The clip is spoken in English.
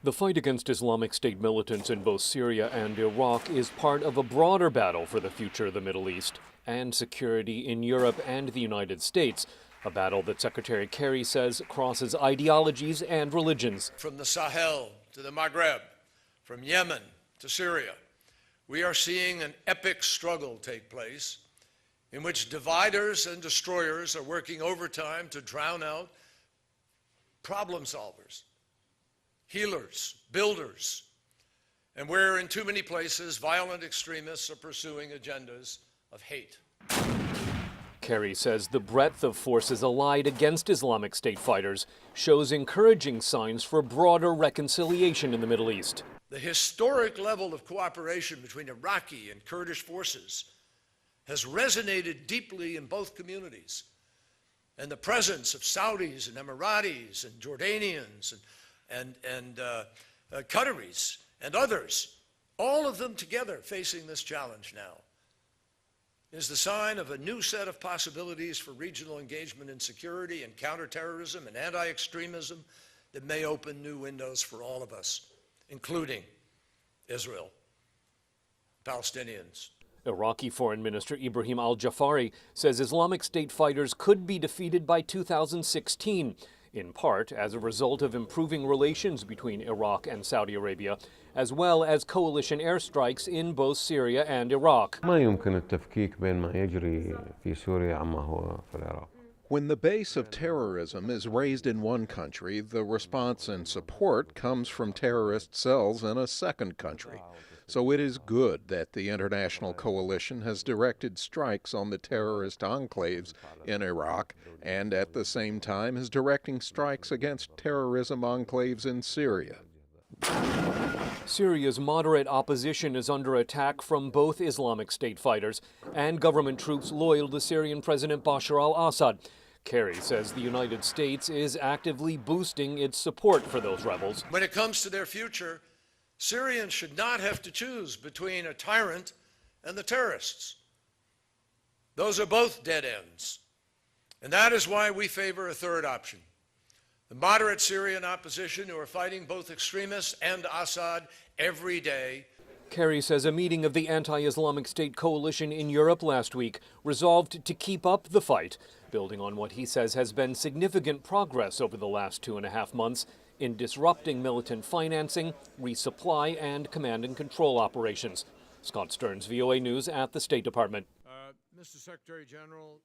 The fight against Islamic State militants in both Syria and Iraq is part of a broader battle for the future of the Middle East and security in Europe and the United States, a battle that Secretary Kerry says crosses ideologies and religions. From the Sahel to the Maghreb, from Yemen to Syria, we are seeing an epic struggle take place in which dividers and destroyers are working overtime to drown out problem solvers, healers, builders, and where in too many places violent extremists are pursuing agendas of hate. Kerry says the breadth of forces allied against Islamic State fighters shows encouraging signs for broader reconciliation in the Middle East. The historic level of cooperation between Iraqi and Kurdish forces has resonated deeply in both communities. And the presence of Saudis and Emiratis and Jordanians and Qataris and others, all of them together facing this challenge now, is the sign of a new set of possibilities for regional engagement in security and counterterrorism and anti-extremism that may open new windows for all of us, including Israel, Palestinians. Iraqi Foreign Minister Ibrahim al-Jafari says Islamic State fighters could be defeated by 2016, in part as a result of improving relations between Iraq and Saudi Arabia, as well as coalition airstrikes in both Syria and Iraq. When the base of terrorism is raised in one country, the response and support comes from terrorist cells in a second country. So it is good that the international coalition has directed strikes on the terrorist enclaves in Iraq and at the same time is directing strikes against terrorism enclaves in Syria. Syria's moderate opposition is under attack from both Islamic State fighters and government troops loyal to Syrian President Bashar al-Assad. Kerry says the United States is actively boosting its support for those rebels. When it comes to their future, Syrians should not have to choose between a tyrant and the terrorists. Those are both dead ends. And that is why we favor a third option. The moderate Syrian opposition who are fighting both extremists and Assad every day. Kerry says a meeting of the anti-Islamic State coalition in Europe last week resolved to keep up the fight, building on what he says has been significant progress over the last 2.5 months in disrupting militant financing, resupply, and command and control operations. Scott Stearns, VOA News at the State Department. Mr. Secretary General,